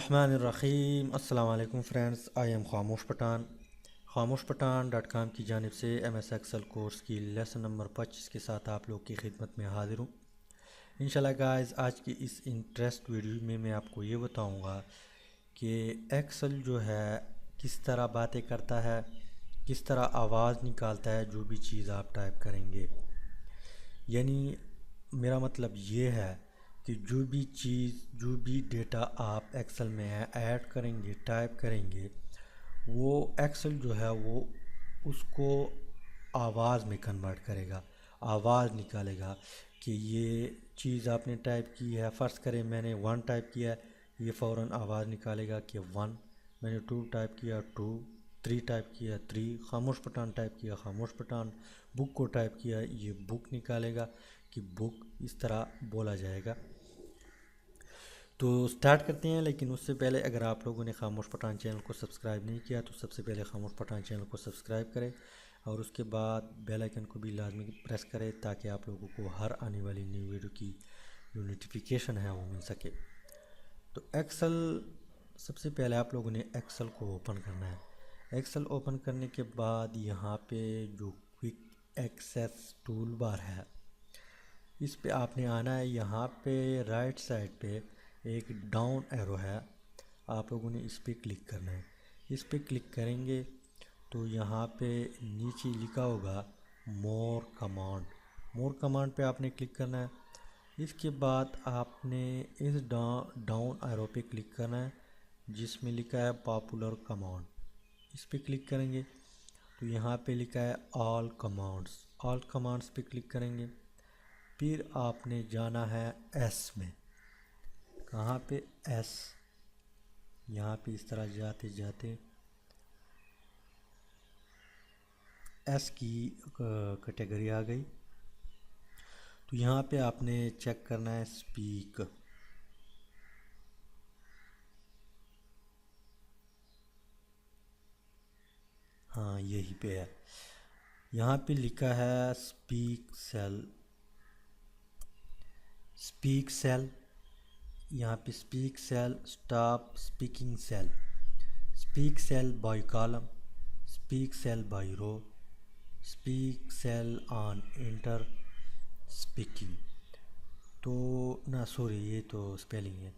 बिस्मिल्लाहिर्रहमानिर्रहीम। अस्सलाम वालेकुम फ्रेंड्स, आई एम खामोश पठान की जानिब से MS एक्सेल कोर्स की लेसन नंबर 25 के साथ आप लोग की खिदमत में हाजिर हूँ। इंशाल्लाह गाइस, आज की इस इंटरेस्ट वीडियो में मैं आपको ये बताऊँगा कि एक्सेल जो है किस तरह बातें करता है, किस तरह आवाज़ निकालता है जो भी चीज़ आप टाइप करेंगे। यानी मेरा मतलब ये है कि जो भी चीज़, जो भी डेटा आप एक्सेल में ऐड करेंगे, टाइप करेंगे, वो एक्सेल जो है वो उसको आवाज़ में कन्वर्ट करेगा, आवाज़ निकालेगा कि ये चीज़ आपने टाइप की है। फ़र्ज़ करें मैंने 1 टाइप किया है, ये फ़ौरन आवाज़ निकालेगा कि 1। मैंने 2 टाइप किया 2, 3 टाइप किया 3, खामोश पठान टाइप किया खामोश पठान, बुक को टाइप किया ये बुक निकालेगा कि बुक, इस तरह बोला जाएगा। तो स्टार्ट करते हैं, लेकिन उससे पहले अगर आप लोगों ने खामोश पठान चैनल को सब्सक्राइब नहीं किया तो सबसे पहले खामोश पठान चैनल को सब्सक्राइब करें और उसके बाद बेल आइकन को भी लाजमी प्रेस करें ताकि आप लोगों को हर आने वाली न्यू वीडियो की जो नोटिफिकेशन है वो मिल सके। तो एक्सेल, सबसे पहले आप लोगों ने एक्सेल को ओपन करना है। एक्सेल ओपन करने के बाद यहाँ पे जो क्विक एक्सेस टूल बार है इस पे आपने आना है। यहाँ पे राइट साइड पे एक डाउन एरो है, आप लोगों ने इस पे क्लिक करना है। इस पे क्लिक करेंगे तो यहाँ पे नीचे लिखा होगा मोर कमांड। मोर कमांड पे आपने क्लिक करना है। इसके बाद आपने इस डाउन एरो पे क्लिक करना है जिसमें लिखा है पॉपुलर कमांड। इस पे क्लिक करेंगे तो यहाँ पे लिखा है ऑल कमांड्स। ऑल कमांड्स पे क्लिक करेंगे, फिर आपने जाना है एस में। कहाँ पे? एस। यहाँ पे इस तरह जाते जाते एस की कैटेगरी आ गई। तो यहाँ पे आपने चेक करना है स्पीक। हाँ, यही पे है। यहाँ पे लिखा है स्पीक सेल। स्पीक सेल, यहाँ पे speak cell, stop speaking cell, speak cell by column, speak cell by row, speak cell on enter speaking. तो ना, सॉरी, ये तो स्पेलिंग है।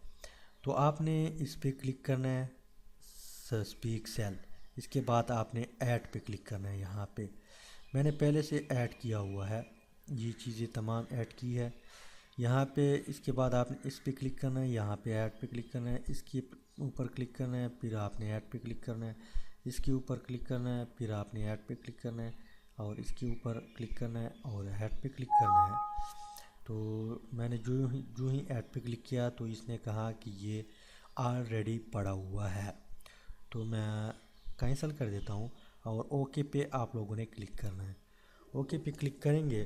तो आपने इस पे क्लिक करना है स्पीक सेल। इसके बाद आपने ऐड पे क्लिक करना है। यहाँ पे मैंने पहले से ऐड किया हुआ है, ये चीज़ें तमाम ऐड की है यहाँ पे। इसके बाद आपने इस पे क्लिक करना है, यहाँ पे ऐड पे क्लिक करना है, इसके ऊपर क्लिक करना है, फिर आपने ऐड पे क्लिक करना है, इसके ऊपर क्लिक करना है, फिर आपने ऐड पे क्लिक करना है, और इसके ऊपर क्लिक करना है और ऐड पे क्लिक करना है। तो मैंने जो ही ऐड पे क्लिक किया तो इसने कहा कि ये ऑलरेडी पड़ा हुआ है, तो मैं कैंसिल कर देता हूँ और ओके पे आप लोगों ने क्लिक करना है। ओके पे क्लिक करेंगे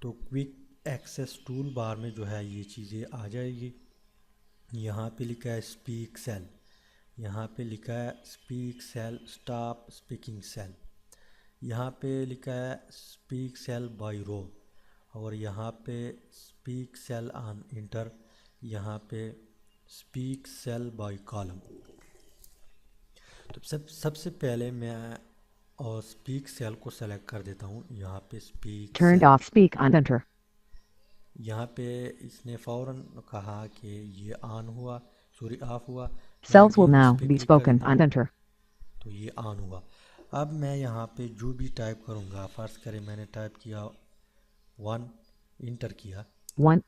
तो क्विक एक्सेस टूल बार में जो है ये चीज़ें आ जाएगी। यहाँ पे लिखा है स्पीक सेल, यहाँ पे लिखा है speak cell stop speaking cell, यहाँ पे लिखा है स्पीक सेल बाय रो, और यहाँ पे स्पीक सेल ऑन इंटर, यहाँ पे स्पीक सेल बाय कॉलम। तो सबसे पहले मैं और स्पीक सेल को सेलेक्ट कर देता हूँ। यहाँ पे speak Turned cell, off speak on enter. यहाँ पे इसने फ़ौरन कहा कि ये ऑन हुआ, सॉरी ऑफ हुआ। मैं Cells will अगेन इस now पे be क्लिक कर spoken देता on हूँ enter. तो ये ऑन हुआ। अब मैं यहाँ पे जो भी टाइप करूँगा, फ़र्ज़ करें मैंने टाइप किया 1, इंटर किया, 1,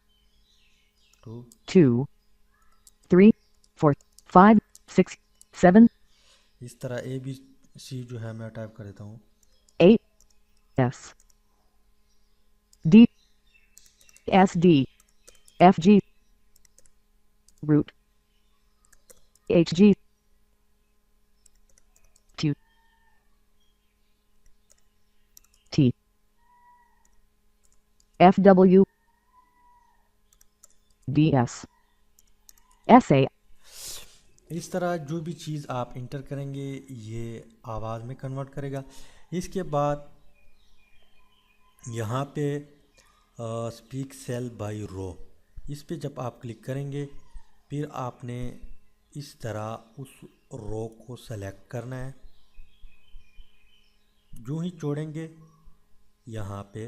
2, 2, 3, 4, 5, 6, 7, इस तरह ABC जो है मैं टाइप कर देता हूँ। 8, S, D, S, D, F, G, root, H, G, Q, T, F, W, D, S, S, A. इस तरह जो भी चीज़ आप इंटर करेंगे ये आवाज़ में कन्वर्ट करेगा। इसके बाद यहाँ पे स्पीक सेल बाय रो, इस पे जब आप क्लिक करेंगे फिर आपने اس طرح اس رو کو سلیکٹ کرنا ہے. جو ہی چھوڑیں گے یہاں پہ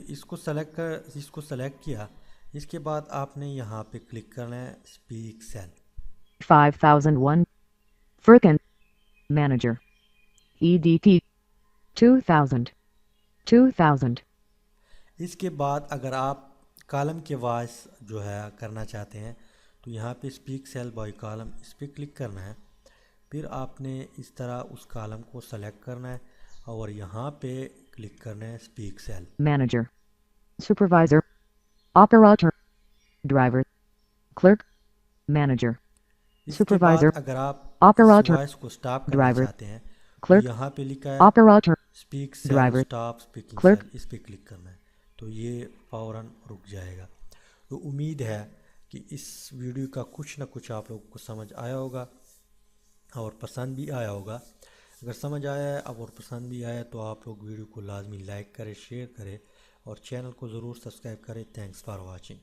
اس کو سلیکٹ کیا. اس کے بعد آپ نے یہاں پہ کلک کرنا ہے speak cell. 5001 Frickin Manager EDT 2000. اس کے بعد اگر آپ کالم کے وائس جو ہے کرنا چاہتے ہیں تو یہاں پہ اسپیک سیل بائی کالم اس پہ کلک کرنا ہے. پھر آپ نے اس طرح اس کالم کو سلیکٹ کرنا ہے اور یہاں پہ کلک کرنا ہے speak cell. Manager Supervisor Operator Driver Clerk Manager اس کے بعد Supervisor اگر آپ اس Operator وائس کو سٹاپ کرنا Driver چاہتے ہیں تو Clerk یہاں پہ لکھا ہے Operator speak cell Driver stop speaking Clerk cell. اس پہ کلک کرنا ہے تو یہ فوراً رک جائے گا. تو امید ہے کہ اس ویڈیو کا کچھ نہ کچھ آپ لوگوں کو سمجھ آیا ہوگا اور پسند بھی آیا ہوگا. اگر سمجھ آیا ہے اور پسند بھی آیا تو آپ لوگ ویڈیو کو لازمی لائک کریں، شیئر کریں اور چینل کو ضرور سبسکرائب کریں. Thanks for watching.